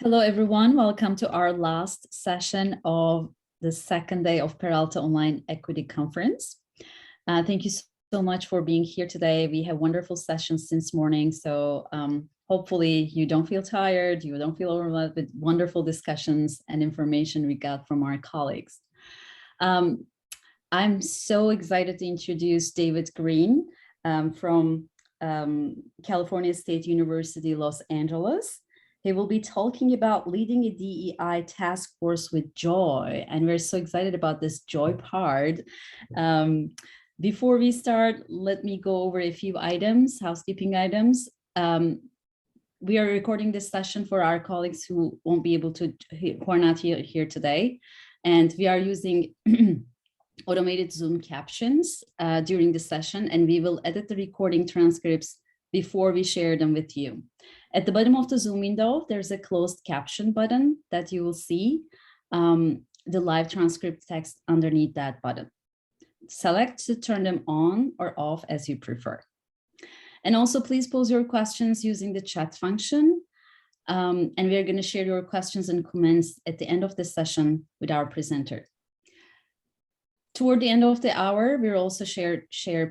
Hello, everyone. Welcome to our last session of the second day of Peralta Online Equity Conference. Thank you so much for being here today. We have wonderful sessions since morning, so hopefully you don't feel tired, you don't feel overwhelmed with wonderful discussions and information we got from our colleagues. I'm so excited to introduce David Green from California State University, Los Angeles. He will be talking about leading a DEI task force with joy. And we're so excited about this joy part. Before we start, let me go over a few items, housekeeping items. We are recording this session for our colleagues who won't be able to, who are not here today. And we are using automated Zoom captions during the session, and we will edit the recording transcripts before we share them with you. At the bottom of the Zoom window, there's a closed caption button that you will see the live transcript text underneath that button. Select to turn them on or off as you prefer. And also please pose your questions using the chat function. And we're going to share your questions and comments at the end of the session with our presenter. Toward the end of the hour, we'll also share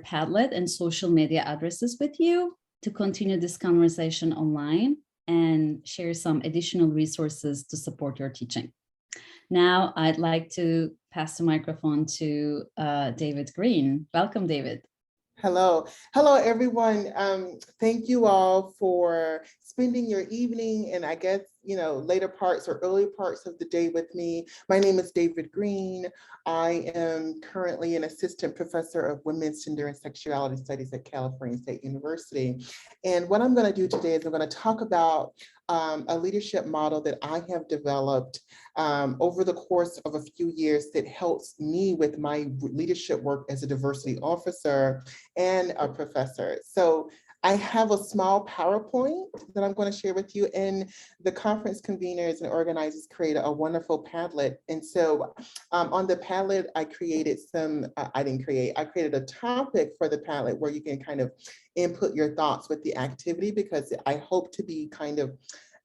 Padlet and social media addresses with you to continue this conversation online and share some additional resources to support your teaching. Now, I'd like to pass the microphone to David Green. Welcome, David. Hello, everyone. Thank you all for spending your evening and I guess, later parts or early parts of the day with me. My name is David Green. I am currently an assistant professor of women's gender and sexuality studies at California State University. And what I'm going to do today is I'm going to talk about a leadership model that I have developed over the course of a few years that helps me with my leadership work as a diversity officer and a professor. So I have a small PowerPoint that I'm going to share with you, and the conference conveners and organizers created a wonderful Padlet. And so on the Padlet, I created I created a topic for the Padlet where you can kind of input your thoughts with the activity, because I hope to be kind of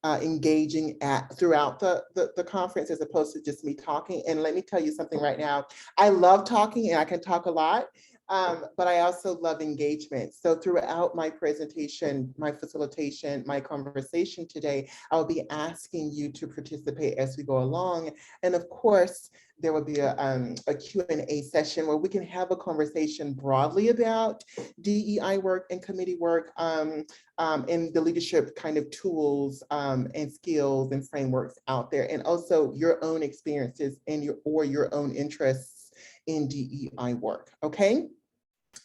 engaging throughout the conference as opposed to just me talking. And let me tell you something right now, I love talking and I can talk a lot. But I also love engagement. So throughout my presentation, my facilitation, my conversation today, I'll be asking you to participate as we go along. And of course, there will be a Q&A session where we can have a conversation broadly about DEI work and committee work and the leadership kind of tools and skills and frameworks out there, and also your own experiences and your own interests in DEI work, okay?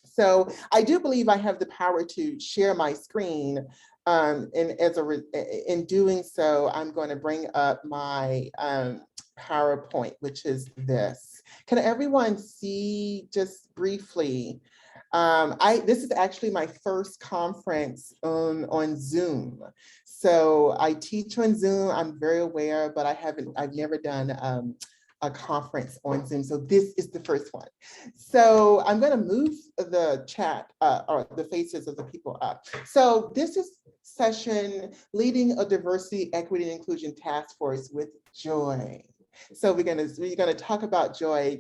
So I do believe I have the power to share my screen, and in doing so, I'm going to bring up my PowerPoint, which is this. Can everyone see just briefly? This is actually my first conference on Zoom. So I teach on Zoom, I'm very aware, but I've never done a conference on Zoom. So this is the first one. So I'm going to move the chat or the faces of the people up. So this is session leading a diversity, equity, and inclusion task force with joy. So we're gonna talk about joy,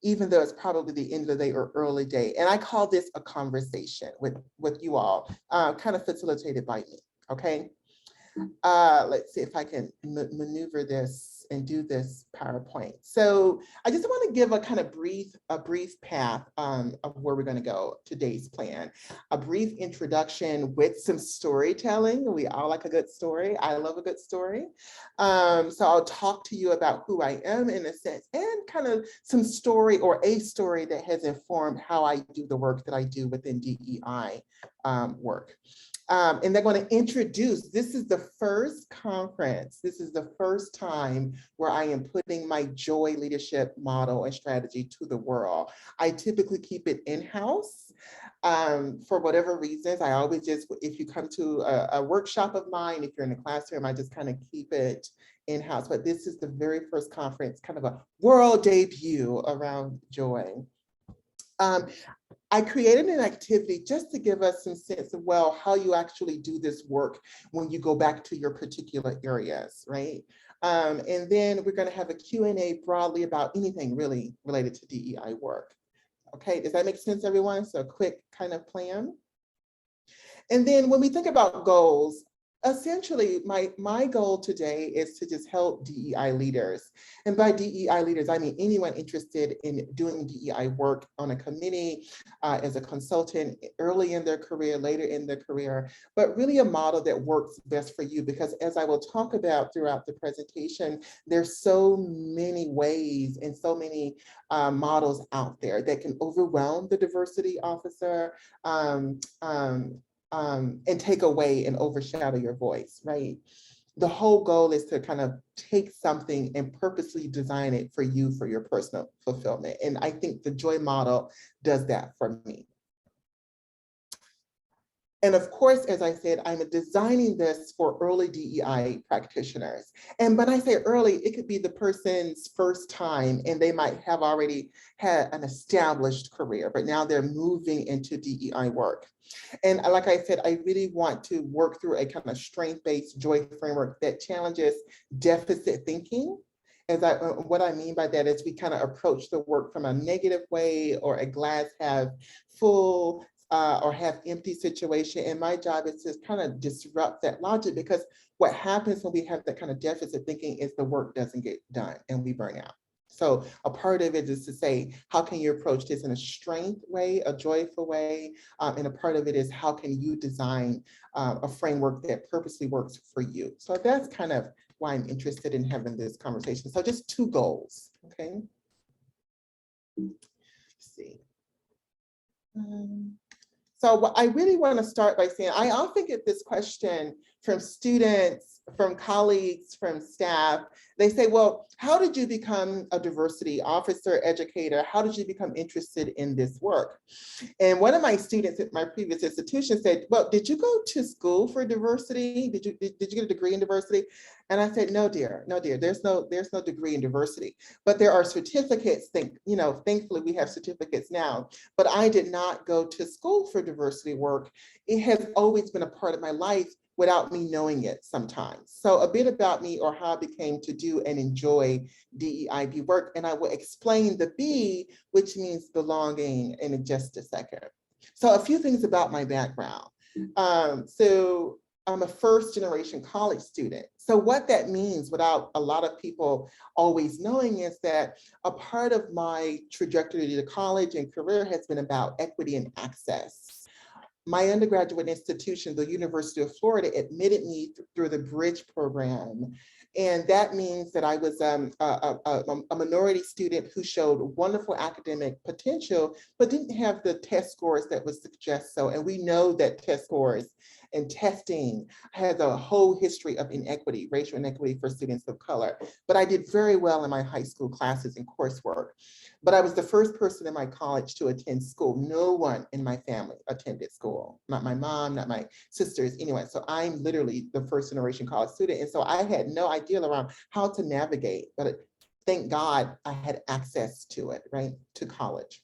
even though it's probably the end of the day or early day. And I call this a conversation with you all, kind of facilitated by me. Okay. Let's see if I can maneuver this and do this PowerPoint. So I just want to give a kind of brief path of where we're going to go, today's plan. A brief introduction with some storytelling. We all like a good story. I love a good story. So I'll talk to you about who I am in a sense, and kind of some story or a story that has informed how I do the work that I do within DEI work. And they're going to introduce, this is the first conference, this is the first time where I am putting my joy leadership model and strategy to the world. I typically keep it in-house for whatever reasons. I always just, if you come to a workshop of mine, if you're in a classroom, I just kind of keep it in-house. But this is the very first conference, kind of a world debut around joy. I created an activity just to give us some sense of, well, how you actually do this work when you go back to your particular areas, right? And then we're going to have a Q&A broadly about anything really related to DEI work. Okay, does that make sense, everyone? So a quick kind of plan. And then when we think about goals, essentially my goal today is to just help DEI leaders. And by DEI leaders, I mean anyone interested in doing DEI work on a committee, as a consultant, early in their career, later in their career, but really a model that works best for you. Because as I will talk about throughout the presentation, there's so many ways and so many models out there that can overwhelm the diversity officer, and take away and overshadow your voice, right? The whole goal is to kind of take something and purposely design it for you, for your personal fulfillment. And I think the Joy model does that for me. And of course, as I said, I'm designing this for early DEI practitioners. And when I say early, it could be the person's first time and they might have already had an established career, but now they're moving into DEI work. And like I said, I really want to work through a kind of strength-based Joy framework that challenges deficit thinking. What I mean by that is we kind of approach the work from a negative way or a glass half full or half empty situation. And my job is to kind of disrupt that logic, because what happens when we have that kind of deficit thinking is the work doesn't get done and we burn out. So a part of it is to say, how can you approach this in a strength way, a joyful way? And a part of it is how can you design a framework that purposely works for you? So that's kind of why I'm interested in having this conversation. So just two goals, okay? Let's see. So I really want to start by saying, I often get this question from students, from colleagues, from staff. They say, well, how did you become a diversity officer, educator? How did you become interested in this work? And one of my students at my previous institution said, well, did you go to school for diversity? Did you get a degree in diversity? And I said, no, dear, there's no degree in diversity, but there are certificates. Thankfully we have certificates now, but I did not go to school for diversity work. It has always been a part of my life without me knowing it sometimes. So a bit about me, or how I became to do and enjoy DEIB work. And I will explain the B, which means belonging, in just a second. So a few things about my background. So I'm a first generation college student. So what that means, without a lot of people always knowing, is that a part of my trajectory to college and career has been about equity and access. My undergraduate institution, the University of Florida, admitted me through the Bridge program. And that means that I was a minority student who showed wonderful academic potential, but didn't have the test scores that would suggest so. And we know that test scores and testing has a whole history of inequity, racial inequity for students of color. But I did very well in my high school classes and coursework. But I was the first person in my college to attend school. No one in my family attended school, not my mom, not my sisters, anyway. So I'm literally the first generation college student. And so I had no idea around how to navigate, but thank God I had access to it, right, to college.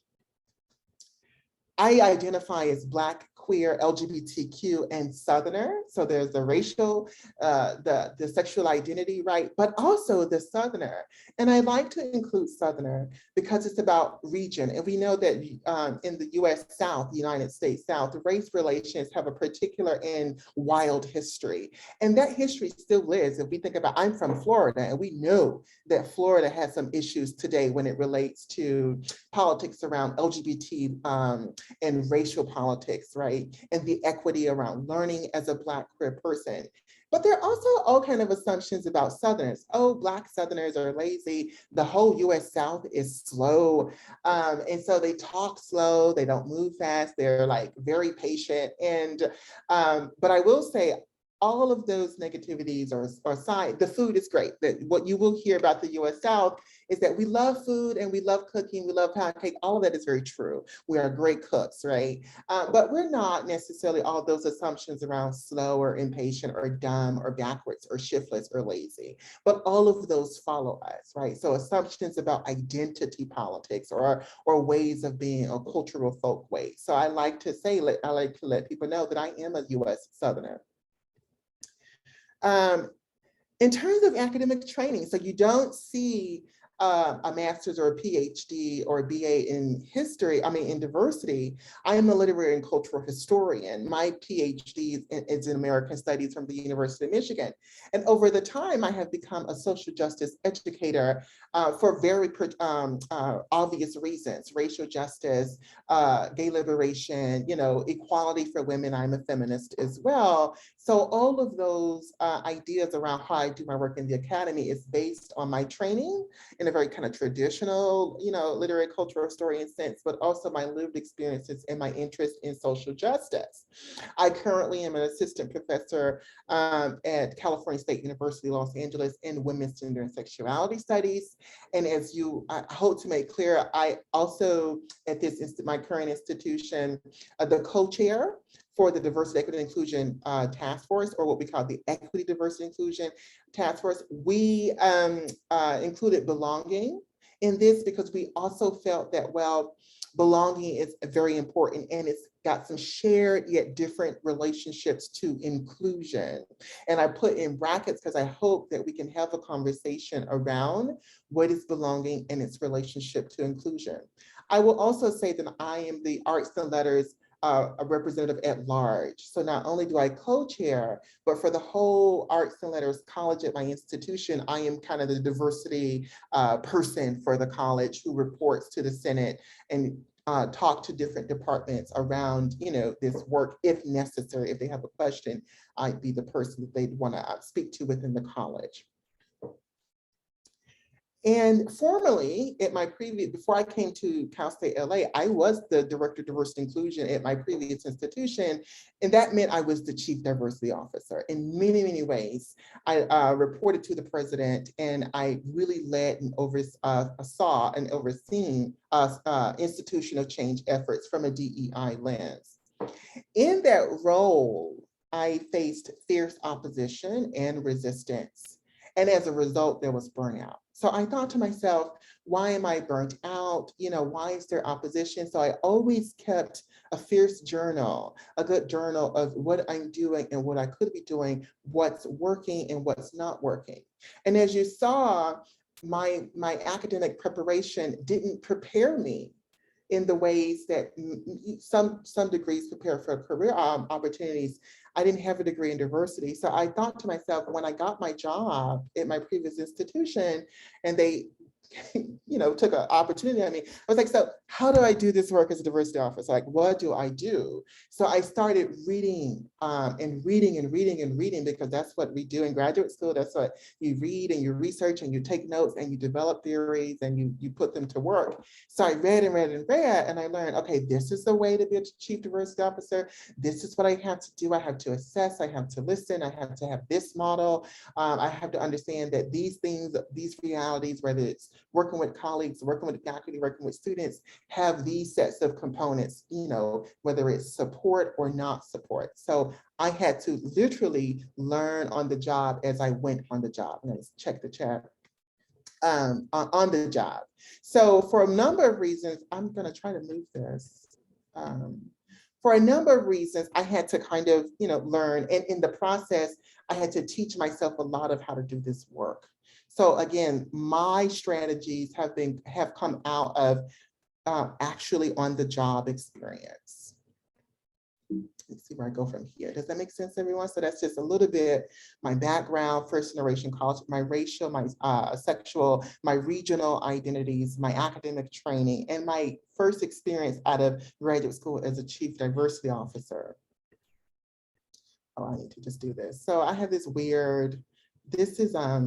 I identify as Black, queer, LGBTQ, and Southerner. So there's the racial, the sexual identity, right? But also the Southerner. And I like to include Southerner because it's about region. And we know that in the US South, the United States South, race relations have a particular and wild history. And that history still lives. If we think about, I'm from Florida, and we know that Florida has some issues today when it relates to politics around LGBT and racial politics, right? And the equity around learning as a Black queer person. But there are also all kinds of assumptions about Southerners. Oh, Black Southerners are lazy. The whole US South is slow. And so they talk slow, they don't move fast, they're like very patient. And, but I will say, all of those negativities are aside, the food is great. That what you will hear about the US South is that we love food and we love cooking, we love pound cake. All of that is very true. We are great cooks, right? But we're not necessarily all of those assumptions around slow or impatient or dumb or backwards or shiftless or lazy. But all of those follow us, right? So assumptions about identity politics or ways of being or cultural folk ways. So I like to say, I like to let people know that I am a US Southerner. In terms of academic training, so you don't see a master's or a PhD or a BA in history, in diversity. I am a literary and cultural historian. My PhD is in American Studies from the University of Michigan. And over the time, I have become a social justice educator for very obvious reasons: racial justice, gay liberation, equality for women. I'm a feminist as well. So all of those ideas around how I do my work in the academy is based on my training in a very kind of traditional, literary cultural historian sense, but also my lived experiences and my interest in social justice. I currently am an assistant professor at California State University, Los Angeles in women's gender and sexuality studies. And as I hope to make clear, I also at my current institution, the co-chair for the Diversity, Equity, and Inclusion Task Force, or what we call the Equity, Diversity, Inclusion Task Force. We included belonging in this because we also felt that, well, belonging is very important and it's got some shared yet different relationships to inclusion. And I put in brackets because I hope that we can have a conversation around what is belonging and its relationship to inclusion. I will also say that I am the Arts and Letters a representative at large. So not only do I co-chair, but for the whole Arts and Letters College at my institution, I am kind of the diversity person for the college who reports to the Senate and talk to different departments around, this work if necessary. If they have a question, I'd be the person that they'd want to speak to within the college. And formerly, before I came to Cal State LA, I was the Director of Diversity Inclusion at my previous institution. And that meant I was the Chief Diversity Officer. In many, many ways, I reported to the president and I really led and saw and overseen institutional change efforts from a DEI lens. In that role, I faced fierce opposition and resistance. And as a result, there was burnout. So I thought to myself, why am I burnt out? Why is there opposition? So I always kept a fierce journal, a good journal of what I'm doing and what I could be doing, what's working and what's not working. And as you saw, my academic preparation didn't prepare me in the ways that some degrees prepare for career opportunities. I didn't have a degree in diversity. So I thought to myself, when I got my job at my previous institution and they took an opportunity on me, I was like, so how do I do this work as a diversity officer? Like, what do I do? So I started reading and reading and reading and reading, because that's what we do in graduate school. That's what you read and you research and you take notes and you develop theories and you put them to work. So I read and read and read and I learned, okay, this is the way to be a chief diversity officer. This is what I have to do. I have to assess, I have to listen, I have to have this model. I have to understand that these things, these realities, whether it's working with colleagues, working with faculty, working with students, have these sets of components, whether it's support or not support. So I had to literally learn on the job as I went on the job. Let's check the chat. On the job. So for a number of reasons, I'm going to try to move this. For a number of reasons, I had to kind of, learn. And in the process, I had to teach myself a lot of how to do this work. So again, my strategies have come out of actually on the job experience. Let's see where I go from here. Does that make sense, everyone? So that's just a little bit my background, first generation college, my racial, my sexual, my regional identities, my academic training, and my first experience out of graduate school as a chief diversity officer. Oh, I need to just do this. So I have this weird, this is, I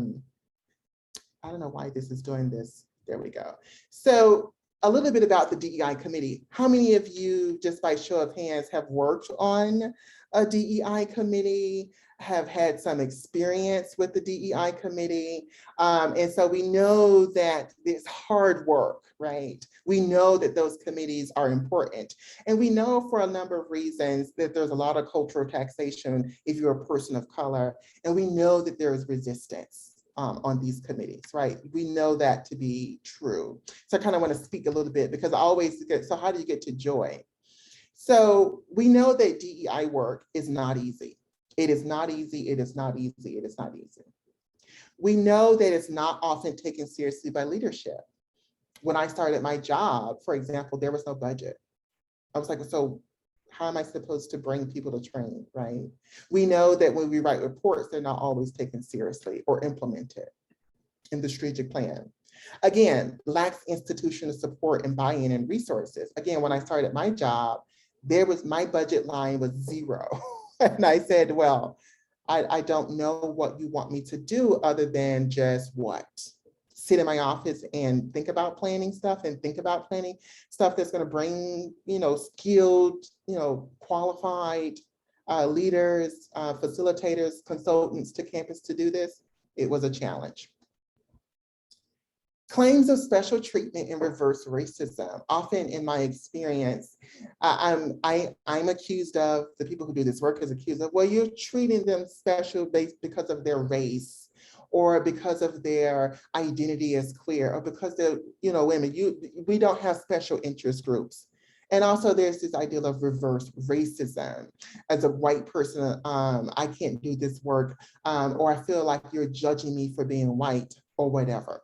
don't know why this is doing this. There we go. So a little bit about the DEI committee. How many of you, just by show of hands, have worked on a DEI committee, have had some experience with the DEI committee? And so we know that it's hard work, right? We know that those committees are important. And we know for a number of reasons that there's a lot of cultural taxation if you're a person of color. And we know that there is resistance on these committees, right? We know that to be true. So I kind of want to speak a little bit because I always get, so how do you get to joy? So we know that DEI work is not easy. It is not easy, it is not easy, it is not easy. We know that it's not often taken seriously by leadership. When I started my job, for example, there was no budget. I was like, so how am I supposed to bring people to train, right? We know that when we write reports, they're not always taken seriously or implemented in the strategic plan. Again, lacks institutional support and buy-in and resources. Again, when I started my job, my budget line was 0. And I said, well, I don't know what you want me to do other than just what? Sit in my office and think about planning stuff and think about planning stuff that's going to bring, skilled, qualified leaders, facilitators, consultants to campus to do this. It was a challenge. Claims of special treatment and reverse racism. Often in my experience, I'm accused of, the people who do this work is accused of, well, you're treating them special based because of their race, or because of their identity is clear, or because they're, women. We don't have special interest groups. And also there's this idea of reverse racism. As a white person, I can't do this work, or I feel like you're judging me for being white or whatever.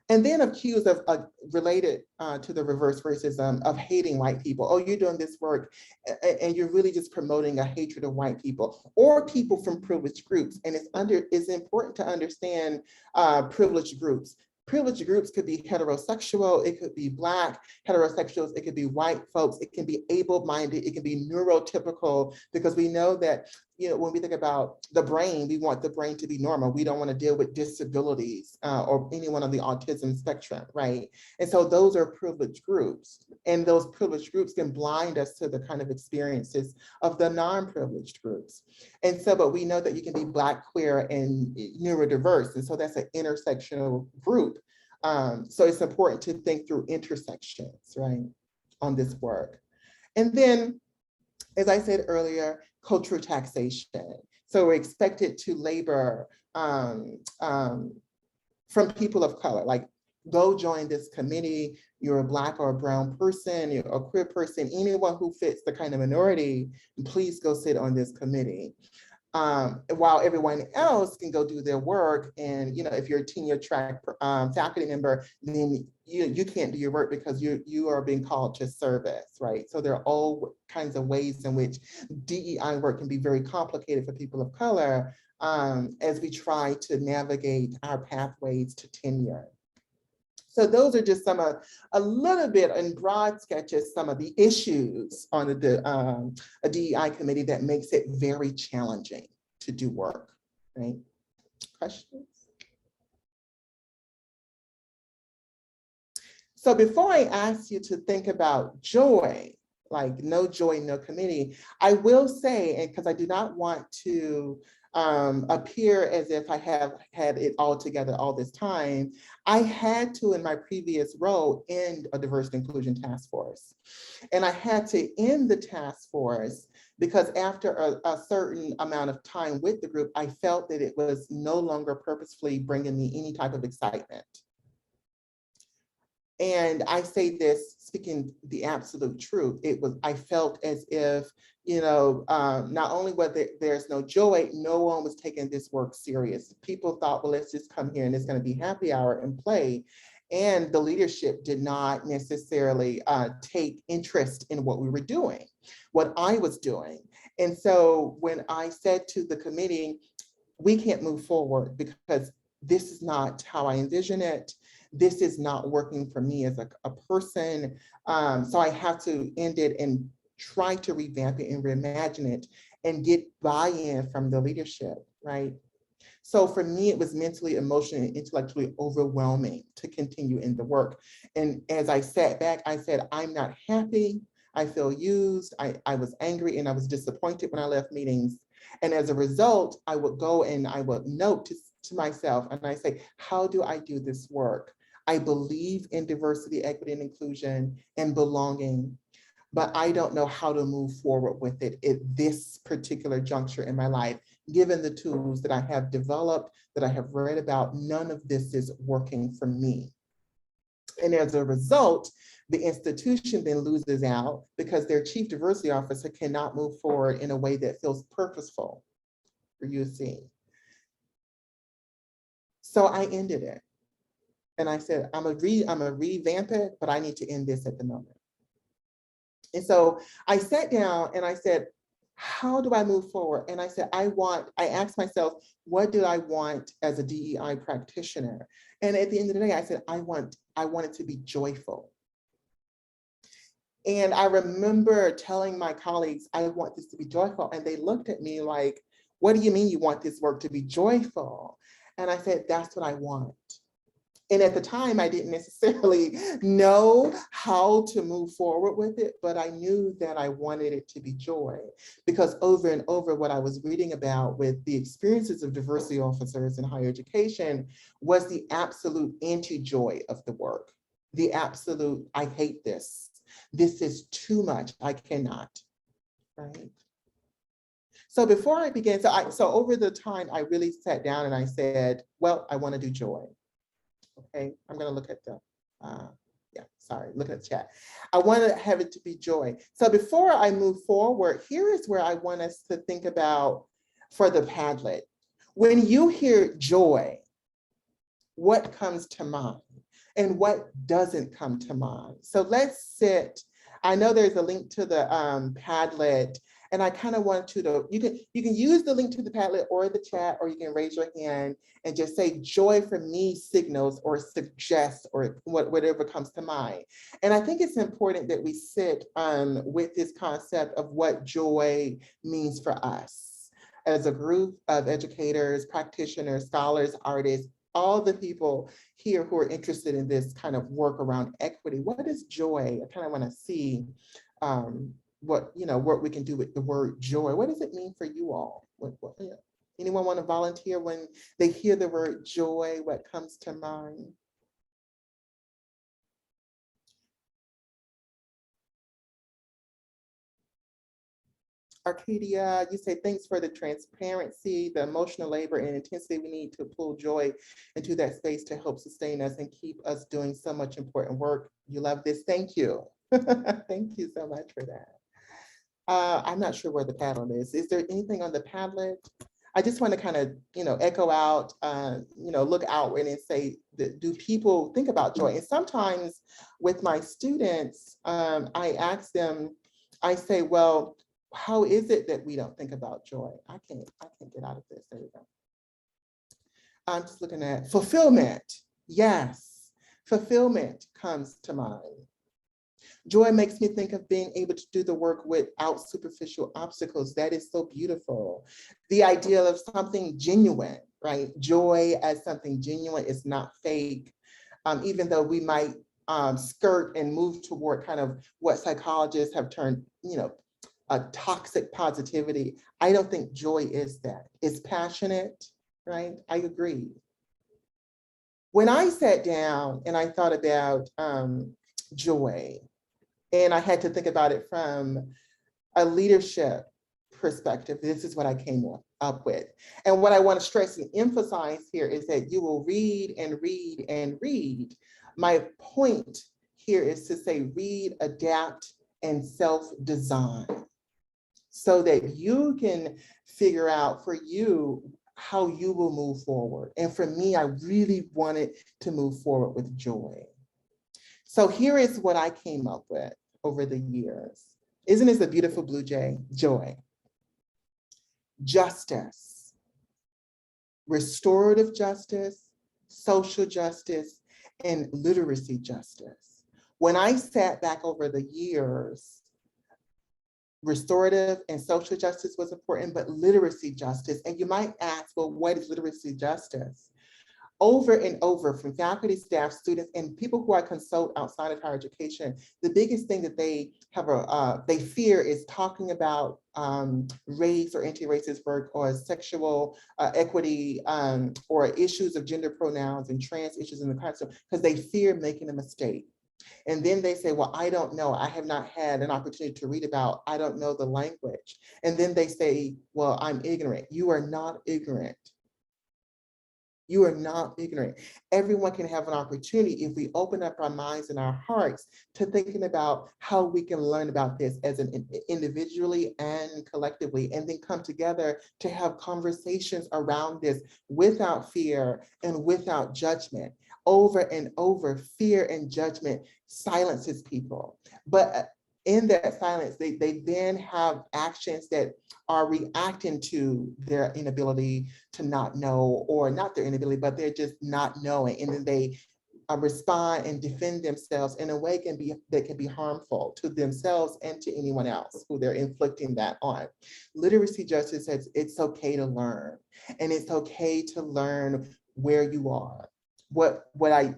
And then accused of, related to the reverse racism, of hating white people. Oh, you're doing this work and you're really just promoting a hatred of white people or people from privileged groups. And it's important to understand privileged groups. Privileged groups could be heterosexual, it could be Black heterosexuals, it could be white folks, it can be able-minded, it can be neurotypical, because we know that, when we think about the brain, we want the brain to be normal. We don't want to deal with disabilities or anyone on the autism spectrum, right? And so those are privileged groups, and those privileged groups can blind us to the kind of experiences of the non-privileged groups. And so, but we know that you can be Black, queer, and neurodiverse, and so that's an intersectional group. So it's important to think through intersections, right, on this work. And then, as I said earlier, cultural taxation. So we're expected to labor from people of color, like go join this committee, you're a Black or a brown person, you're a queer person, anyone who fits the kind of minority, please go sit on this committee. While everyone else can go do their work. And if you're a tenure track faculty member, then you can't do your work because you are being called to service, right? So there are all kinds of ways in which DEI work can be very complicated for people of color as we try to navigate our pathways to tenure. So those are just a little bit in broad sketches, some of the issues on a DEI committee that makes it very challenging to do work, right? Questions? So before I ask you to think about joy, like no joy, no committee, I will say, and because I do not want to appear as if I have had it all together all this time, I had to, in my previous role, end a diversity inclusion task force. And I had to end the task force because after a certain amount of time with the group, I felt that it was no longer purposefully bringing me any type of excitement. And I say this speaking the absolute truth. I felt as if, not only whether there's no joy, no one was taking this work serious. People thought, well, let's just come here and it's going to be happy hour and play. And the leadership did not necessarily take interest in what we were doing, what I was doing. And so when I said to the committee, we can't move forward because this is not how I envision it. This is not working for me as a person. So I have to end it and try to revamp it and reimagine it and get buy-in from the leadership, right? So for me, it was mentally, emotionally, and intellectually overwhelming to continue in the work. And as I sat back, I said, I'm not happy. I feel used. I was angry and I was disappointed when I left meetings. And as a result, I would go and I would note to myself and I say, how do I do this work? I believe in diversity, equity, and inclusion and belonging, but I don't know how to move forward with it at this particular juncture in my life. Given the tools that I have developed, that I have read about, none of this is working for me. And as a result, the institution then loses out because their chief diversity officer cannot move forward in a way that feels purposeful for UC. So I ended it. And I said, I'm gonna revamp it, but I need to end this at the moment. And so I sat down and I said, how do I move forward? And I said, I asked myself, what do I want as a DEI practitioner? And at the end of the day, I said, I want it to be joyful. And I remember telling my colleagues, I want this to be joyful. And they looked at me like, what do you mean you want this work to be joyful? And I said, that's what I want. And at the time, I didn't necessarily know how to move forward with it, but I knew that I wanted it to be joy, because over and over what I was reading about with the experiences of diversity officers in higher education was the absolute anti-joy of the work. The absolute, I hate this. This is too much, I cannot, right? So before I began, so over the time, I really sat down and I said, well, I want to do joy. Okay, I'm gonna look at the, look at the chat. I want to have it to be joy. So before I move forward, here is where I want us to think about for the Padlet. When you hear joy, what comes to mind and what doesn't come to mind? So let's sit. I know there's a link to the Padlet, and I kind of want you to, you can use the link to the Padlet or the chat, or you can raise your hand and just say joy for me signals or suggests or whatever comes to mind. And I think it's important that we sit with this concept of what joy means for us as a group of educators, practitioners, scholars, artists, all the people here who are interested in this kind of work around equity. What is joy? I kind of want to see what we can do with the word joy. What does it mean for you all? Anyone want to volunteer when they hear the word joy? What comes to mind? Arcadia, you say thanks for the transparency, the emotional labor and intensity we need to pull joy into that space to help sustain us and keep us doing so much important work. You love this. Thank you. Thank you so much for that. I'm not sure where the Padlet is. Is there anything on the Padlet? I just want to kind of, echo out, look outward and say, do people think about joy? And sometimes with my students, I ask them, I say, well, how is it that we don't think about joy? I can't get out of this. There we go. I'm just looking at fulfillment. Yes, fulfillment comes to mind. Joy makes me think of being able to do the work without superficial obstacles. That is so beautiful. The idea of something genuine, right? Joy as something genuine is not fake. Even though we might skirt and move toward kind of what psychologists have termed, a toxic positivity. I don't think joy is that. It's passionate, right? I agree. When I sat down and I thought about joy, and I had to think about it from a leadership perspective, this is what I came up with. And what I want to stress and emphasize here is that you will read and read and read. My point here is to say read, adapt, and self-design, so that you can figure out for you how you will move forward. And for me, I really wanted to move forward with joy. So here is what I came up with over the years. Isn't this a beautiful blue jay? Joy. Justice. Restorative justice, social justice, and literacy justice. When I sat back over the years, restorative and social justice was important, but literacy justice. And you might ask, well, what is literacy justice? Over and over, from faculty, staff, students, and people who I consult outside of higher education, the biggest thing that they have they fear is talking about race or anti-racist work or sexual equity or issues of gender pronouns and trans issues in the classroom, because they fear making a mistake. And then they say, well, I don't know. I have not had an opportunity to read about, I don't know the language. And then they say, well, I'm ignorant. You are not ignorant. You are not ignorant. Everyone can have an opportunity if we open up our minds and our hearts to thinking about how we can learn about this as an individually and collectively, and then come together to have conversations around this without fear and without judgment. Over and over, fear and judgment silences people. But in that silence, they then have actions that are reacting to their inability to not know, or not their inability, but they're just not knowing. And then they respond and defend themselves in a way that can be harmful to themselves and to anyone else who they're inflicting that on. Literacy justice says it's okay to learn, and it's okay to learn where you are. What I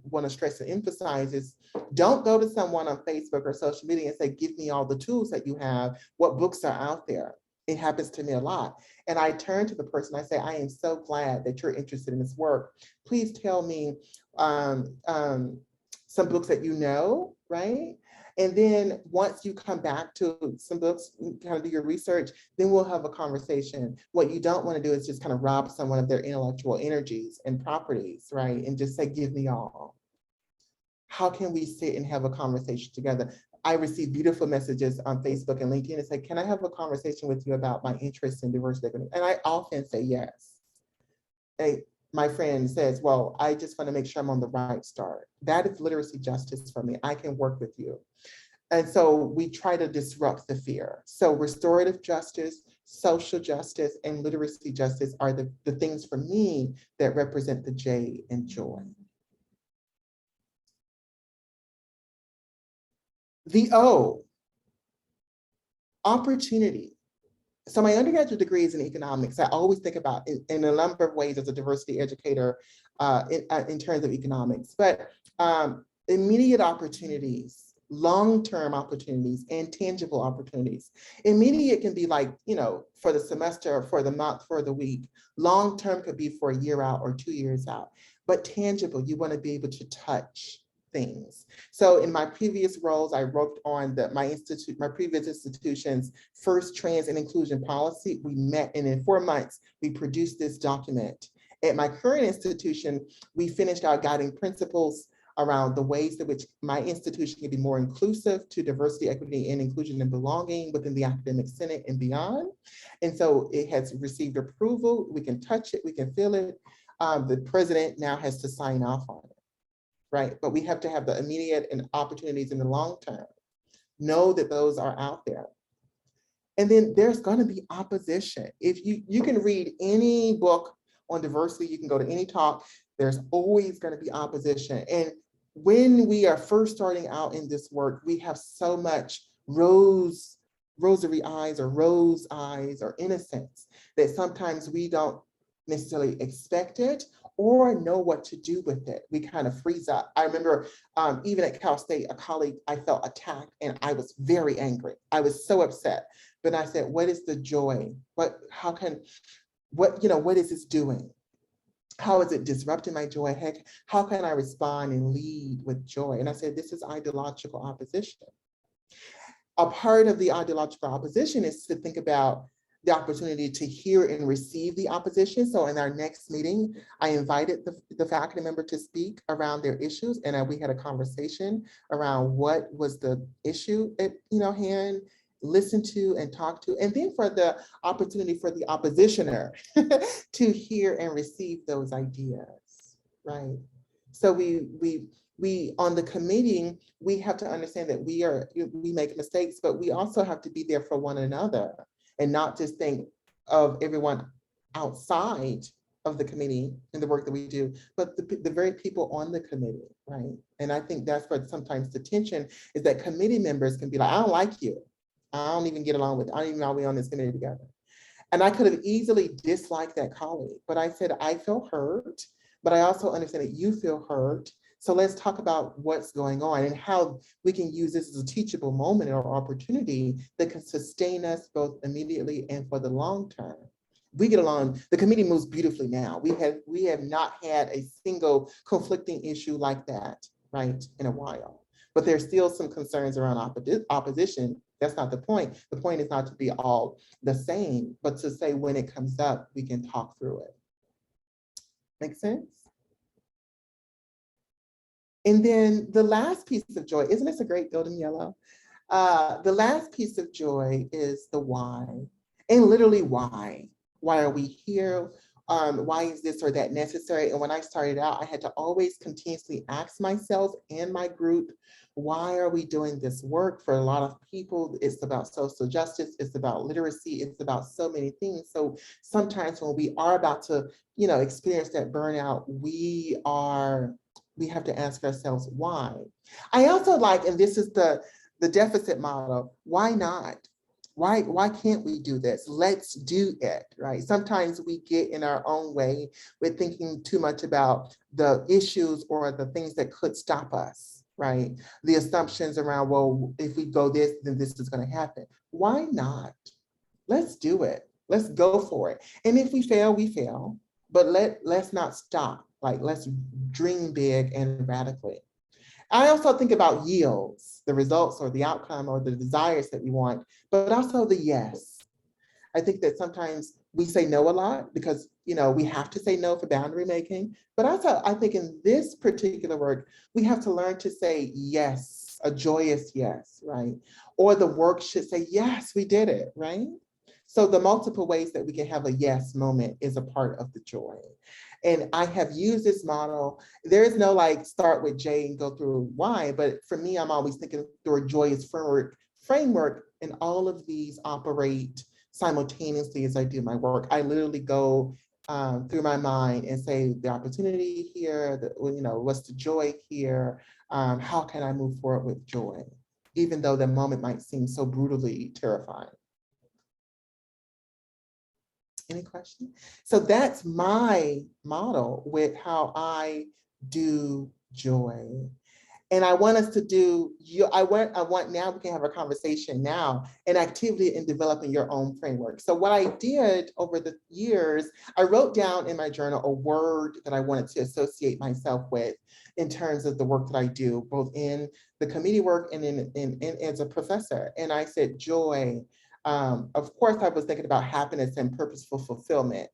want to stress and emphasize is, don't go to someone on Facebook or social media and say, give me all the tools that you have. What books are out there? It happens to me a lot. And I turn to the person, I say, I am so glad that you're interested in this work. Please tell me some books that you know, right? And then once you come back to some books, kind of do your research, then we'll have a conversation. What you don't want to do is just kind of rob someone of their intellectual energies and properties, right? And just say, give me all. How can we sit and have a conversation together? I receive beautiful messages on Facebook and LinkedIn and say, can I have a conversation with you about my interest in diversity? And I often say yes. My friend says, well, I just want to make sure I'm on the right start. That is literacy justice for me. I can work with you. And so we try to disrupt the fear. So restorative justice, social justice, and literacy justice are the things for me that represent the J in joy. The O, opportunity. So my undergraduate degree is in economics. I always think about it in a number of ways as a diversity educator in terms of economics, but immediate opportunities, long-term opportunities, and tangible opportunities. Immediate can be like, for the semester, for the month, for the week. Long-term could be for a year out or 2 years out, but tangible, you want to be able to touch things. So in my previous roles, I worked on my previous institution's first trans and inclusion policy. We met, and in 4 months, we produced this document. At my current institution, we finished our guiding principles around the ways in which my institution can be more inclusive to diversity, equity, and inclusion and belonging within the academic senate and beyond. And so it has received approval. We can touch it, we can feel it. The president now has to sign off on it. Right, but we have to have the immediate and opportunities in the long term. Know that those are out there. And then there's going to be opposition. If you can read any book on diversity, you can go to any talk, there's always going to be opposition. And when we are first starting out in this work, we have so much rosary eyes or rose eyes or innocence that sometimes we don't necessarily expect it or know what to do with it. We kind of freeze up. I remember even at Cal State, a colleague, I felt attacked and I was very angry. I was so upset. But I said, what is the joy? What is this doing? How is it disrupting my joy? Heck, how can I respond and lead with joy? And I said, this is ideological opposition. A part of the ideological opposition is to think about the opportunity to hear and receive the opposition. So in our next meeting, I invited the faculty member to speak around their issues, and we had a conversation around what was the issue at hand, listen to and talk to, and then for the opportunity for the oppositioner to hear and receive those ideas, right? So we on the committee, we have to understand that we make mistakes, but we also have to be there for one another and not just think of everyone outside of the committee and the work that we do, but the very people on the committee, right? And I think that's where sometimes the tension is, that committee members can be like, I don't like you. I don't even get along with, I don't even know we on this committee together. And I could have easily disliked that colleague, but I said, I feel hurt, but I also understand that you feel hurt. So let's talk about what's going on and how we can use this as a teachable moment or opportunity that can sustain us both immediately and for the long term. We get along, the committee moves beautifully now. We have not had a single conflicting issue like that, right, in a while. But there's still some concerns around opposition. That's not the point. The point is not to be all the same, but to say when it comes up, we can talk through it. Make sense? And then the last piece of joy, isn't this a great building yellow? The last piece of joy is the why, and literally why. Why are we here? Why is this or that necessary? And when I started out, I had to always continuously ask myself and my group, why are we doing this work? For a lot of people, it's about social justice, it's about literacy, it's about so many things. So sometimes when we are about to, experience that burnout, we have to ask ourselves why. I also like, and this is the deficit model, why not? Why can't we do this? Let's do it, right? Sometimes we get in our own way with thinking too much about the issues or the things that could stop us, right? The assumptions around, well, if we go this, then this is going to happen. Why not? Let's do it. Let's go for it. And if we fail, we fail. But let's not stop. Like, let's dream big and radically. I also think about yields, the results or the outcome or the desires that we want, but also the yes. I think that sometimes we say no a lot because, we have to say no for boundary making. But also, I think in this particular work, we have to learn to say yes, a joyous yes, right? Or the work should say, yes, we did it, right? So the multiple ways that we can have a yes moment is a part of the joy. And I have used this model. There is no like start with J and go through Y, but for me, I'm always thinking through a joyous framework, and all of these operate simultaneously as I do my work. I literally go through my mind and say the opportunity here, what's the joy here? How can I move forward with joy? Even though the moment might seem so brutally terrifying. Any questions? So that's my model with how I do joy. And I want us to do, I want now we can have a conversation now, an activity in developing your own framework. So what I did over the years, I wrote down in my journal a word that I wanted to associate myself with in terms of the work that I do, both in the committee work and in as a professor. And I said joy. Of course, I was thinking about happiness and purposeful fulfillment.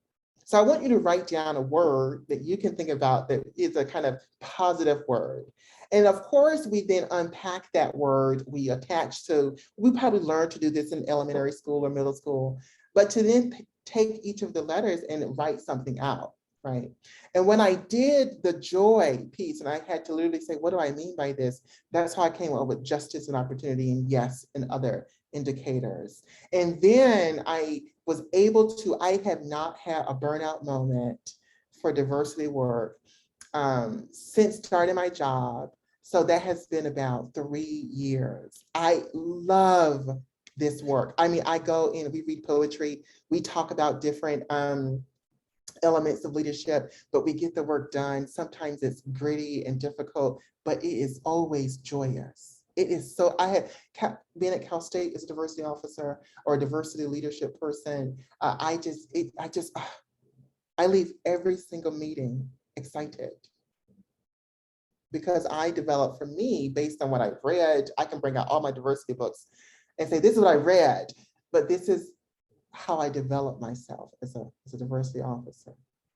So I want you to write down a word that you can think about that is a kind of positive word. And of course, we then unpack that word, we probably learned to do this in elementary school or middle school, but to then take each of the letters and write something out, right? And when I did the joy piece, and I had to literally say, what do I mean by this? That's how I came up with justice and opportunity and yes and other indicators. And then I was able to, I have not had a burnout moment for diversity work since starting my job. So that has been about 3 years. I love this work. I mean, I go in, we read poetry, we talk about different elements of leadership, but we get the work done. Sometimes it's gritty and difficult, but it is always joyous. It is so, I had been at Cal State as a diversity officer or a diversity leadership person. I leave every single meeting excited because I develop, for me, based on what I've read, I can bring out all my diversity books and say, this is what I read, but this is how I develop myself as a diversity officer.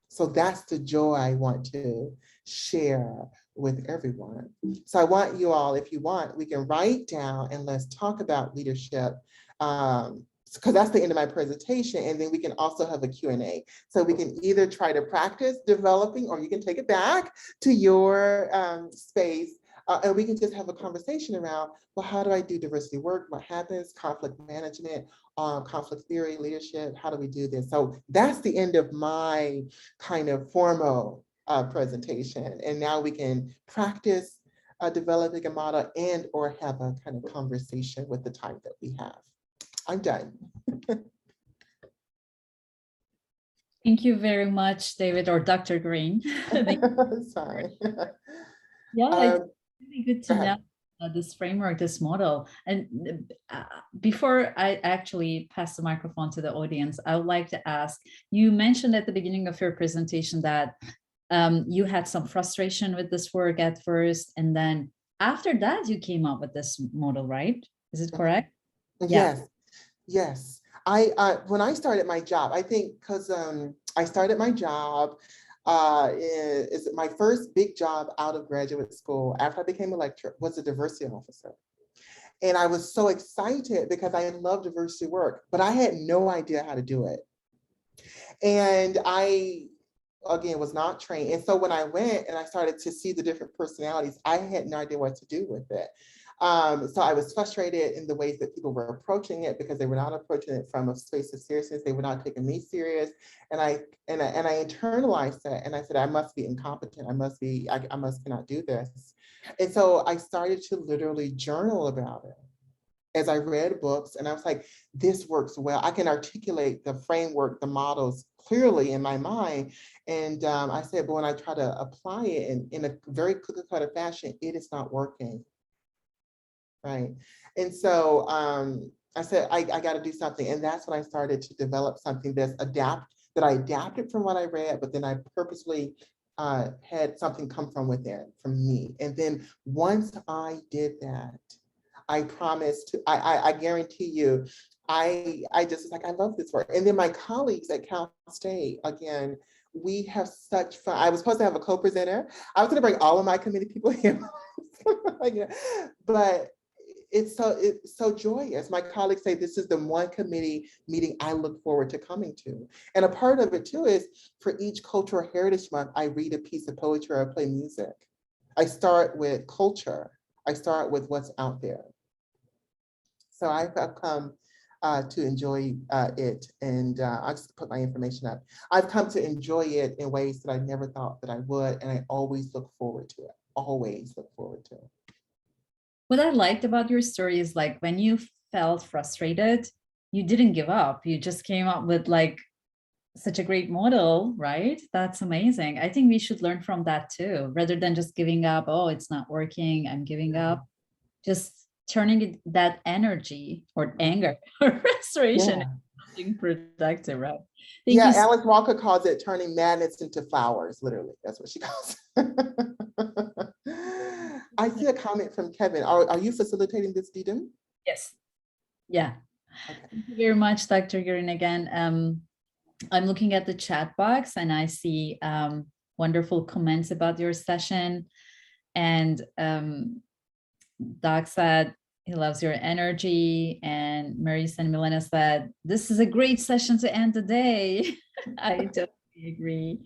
So that's the joy I want to share with everyone. So I want you all, if you want, we can write down and let's talk about leadership, because that's the end of my presentation, and then we can also have a Q&A. So we can either try to practice developing, or you can take it back to your space, and we can just have a conversation around, well, how do I do diversity work? What happens? Conflict management, conflict theory, leadership, how do we do this? So that's the end of my kind of formal presentation. And now we can practice developing a model and or have a kind of conversation with the time that we have. I'm done. Thank you very much, David, or Dr. Green. Sorry. Yeah, it's really good to Go know ahead. this framework, this model. And before I actually pass the microphone to the audience, I would like to ask, you mentioned at the beginning of your presentation that you had some frustration with this work at first, and then after that, you came up with this model, right? Is it correct? Yeah. Yes, yes. When I started my job, I think because I started my job, is my first big job out of graduate school after I became a lecturer was a diversity officer. And I was so excited because I love diversity work, but I had no idea how to do it. And I, again, was not trained. And so when I went and I started to see the different personalities, I had no idea what to do with it. So I was frustrated in the ways that people were approaching it because they were not approaching it from a space of seriousness. They were not taking me serious. And I internalized that, and I said, I must be incompetent. I must cannot do this. And so I started to literally journal about it as I read books, and I was like, this works well. I can articulate the framework, the models clearly in my mind. And I said, but when I try to apply it in a very cookie cutter fashion, it is not working. Right. And so I said, I got to do something. And that's when I started to develop something that I adapted from what I read, but then I purposely had something come from within, from me. And then once I did that, I promise to, I guarantee you, I just was like, I love this work. And then my colleagues at Cal State, again, we have such fun. I was supposed to have a co-presenter. I was going to bring all of my committee people here, but it's so joyous. My colleagues say this is the one committee meeting I look forward to coming to. And a part of it too is for each Cultural Heritage Month, I read a piece of poetry or play music. I start with culture. I start with what's out there. So I've come to enjoy it, and I'll just put my information up. I've come to enjoy it in ways that I never thought that I would, and I always look forward to it. Always look forward to it. What I liked about your story is like when you felt frustrated, you didn't give up. You just came up with like such a great model, right? That's amazing. I think we should learn from that too, rather than just giving up. Oh, it's not working, I'm giving up. Just turning that energy or anger or frustration Yeah. into something productive, right? Thank Yeah, you. Alice Walker calls it turning madness into flowers, literally. That's what she calls it. I see a comment from Kevin. Are you facilitating this, Didem? Yes. Yeah. Okay. Thank you very much, Dr. Gurin. Again, I'm looking at the chat box and I see wonderful comments about your session. And Doc said he loves your energy. And Maurice and Milena said, this is a great session to end the day. I totally agree.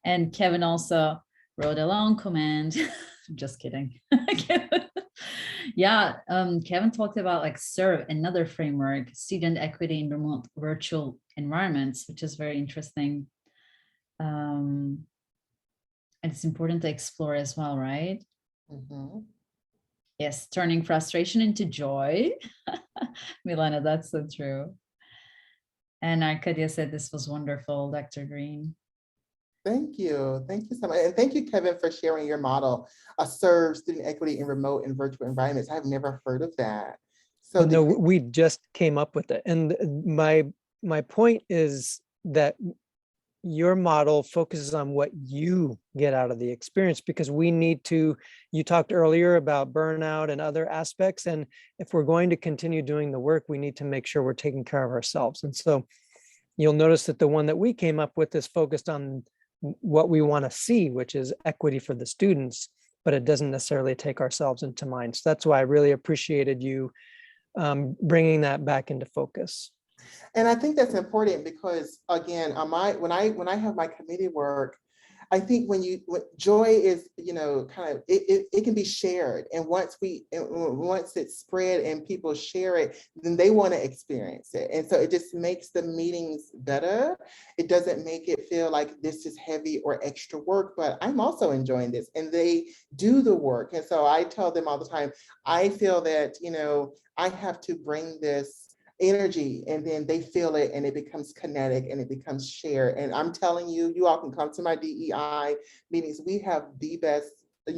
And Kevin also wrote a long comment. Just kidding. Yeah, Kevin talked about like SERVE, another framework, student equity in remote virtual environments, which is very interesting. And it's important to explore as well, right? Mm-hmm. Yes, turning frustration into joy. Milena, that's so true. And Arcadia said this was wonderful, Dr. Green. Thank you. Thank you so much. And thank you, Kevin, for sharing your model, SERVE, student equity in remote and virtual environments. I've never heard of that. So no, we just came up with it. And my point is that your model focuses on what you get out of the experience, because we need to, you talked earlier about burnout and other aspects. And if we're going to continue doing the work, we need to make sure we're taking care of ourselves. And so you'll notice that the one that we came up with is focused on what we want to see, which is equity for the students, but it doesn't necessarily take ourselves into mind. So that's why I really appreciated you bringing that back into focus. And I think that's important because, again, when I have my committee work, I think when joy is, kind of, it can be shared. And once it's spread and people share it, then they want to experience it. And so it just makes the meetings better. It doesn't make it feel like this is heavy or extra work, but I'm also enjoying this, and they do the work. And so I tell them all the time, I feel that, I have to bring this energy, and then they feel it and it becomes kinetic and it becomes shared. And I'm telling you, you all can come to my DEI meetings. We have the best,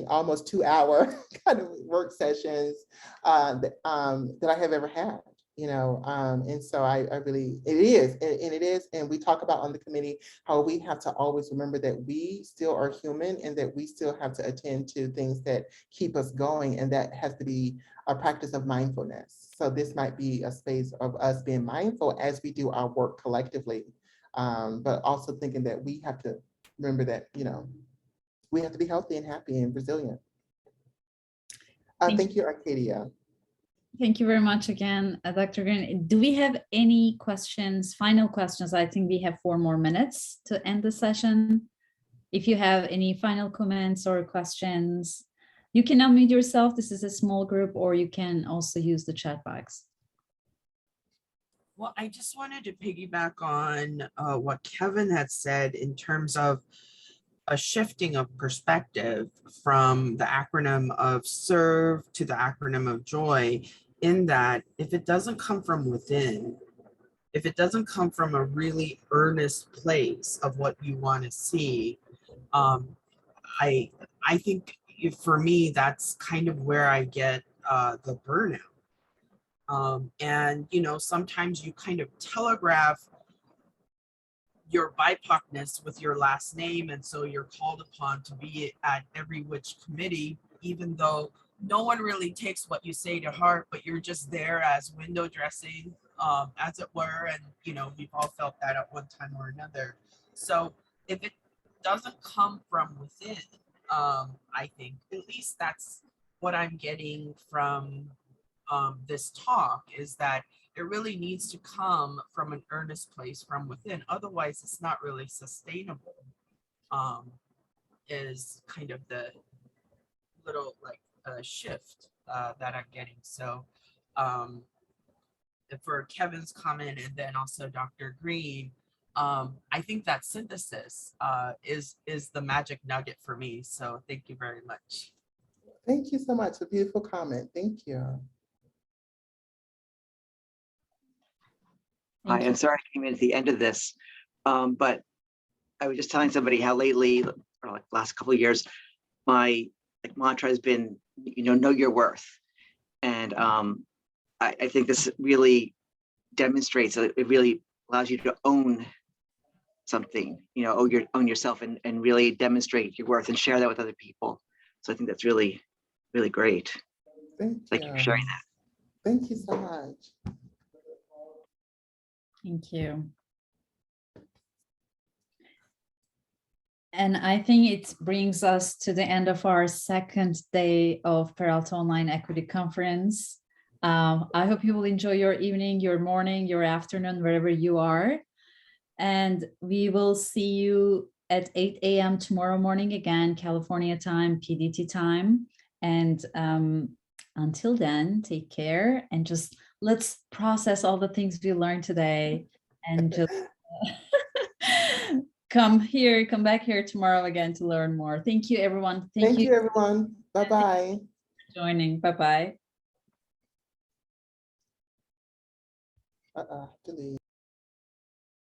almost 2-hour kind of work sessions that I have ever had, and so I really, it is, and we talk about on the committee how we have to always remember that we still are human and that we still have to attend to things that keep us going, and that has to be a practice of mindfulness. So this might be a space of us being mindful as we do our work collectively, but also thinking that we have to remember that, we have to be healthy and happy and resilient. Thank you, Arcadia. Thank you very much again, Dr. Green. Do we have any questions, final questions? I think we have 4 more minutes to end the session. If you have any final comments or questions, you can unmute yourself. This is a small group, or you can also use the chat box. Well, I just wanted to piggyback on what Kevin had said in terms of a shifting of perspective from the acronym of SERVE to the acronym of JOY, in that if it doesn't come from within, if it doesn't come from a really earnest place of what you want to see, I think for me, that's kind of where I get the burnout. And, sometimes you kind of telegraph your BIPOCness with your last name. And so you're called upon to be at every which committee, even though no one really takes what you say to heart, but you're just there as window dressing, as it were. And, we've all felt that at one time or another. So if it doesn't come from within, I think at least that's what I'm getting from this talk, is that it really needs to come from an earnest place from within. Otherwise, it's not really sustainable, is kind of the little shift that I'm getting. So for Kevin's comment, and then also Dr. Green, I think that synthesis is the magic nugget for me. So thank you very much. Thank you so much. A beautiful comment. Thank you. Hi, I'm sorry I came in at the end of this, but I was just telling somebody how lately, or like last couple of years, my mantra has been, know your worth. And I think this really demonstrates that it really allows you to own something, own yourself and really demonstrate your worth and share that with other people. So I think that's really, really great. Thank you for sharing that. Thank you so much. Thank you. And I think it brings us to the end of our second day of Peralta Online Equity Conference. I hope you will enjoy your evening, your morning, your afternoon, wherever you are. And we will see you at 8 a.m. tomorrow morning again, California time, PDT time. And until then, take care and just let's process all the things we learned today and just come back here tomorrow again to learn more. Thank you, everyone. Thank you, everyone. Bye-bye. Joining. Bye-bye. Delete.